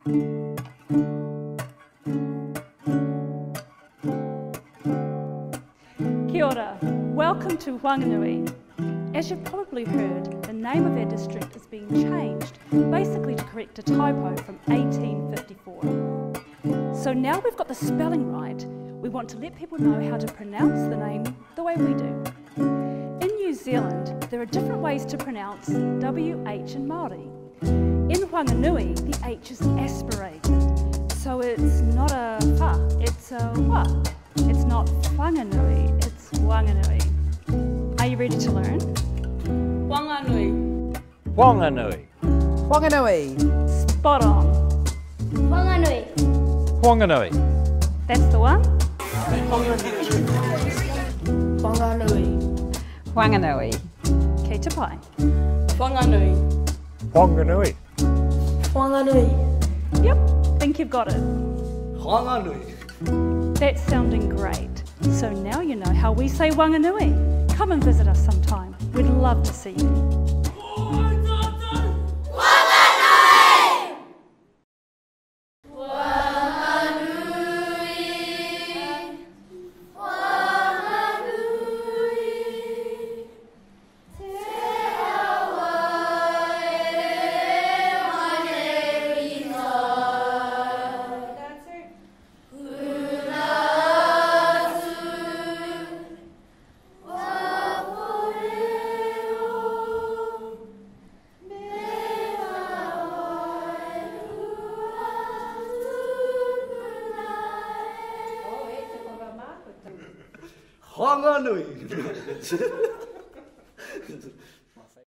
Kia ora. Welcome to Whanganui. As you've probably heard, the name of our district is being changed, basically to correct a typo from 1854. So now we've got the spelling right, we want to let people know how to pronounce the name the way we do. In New Zealand, there are different ways to pronounce WH in Māori. In Whanganui, the H is aspirated, so it's not a wha, it's a wa. It's not Whanganui, it's Wanganui. Are you ready to learn? Whanganui. Whanganui. Whanganui. Spot on. Whanganui. Whanganui. That's the one. Whanganui. Whanganui. Kei te pai. Whanganui. Whanganui. Whanganui. Yep, think you've got it. Whanganui. That's sounding great. So now you know how we say Wanganui. Come and visit us sometime. We'd love to see you. Whanganui.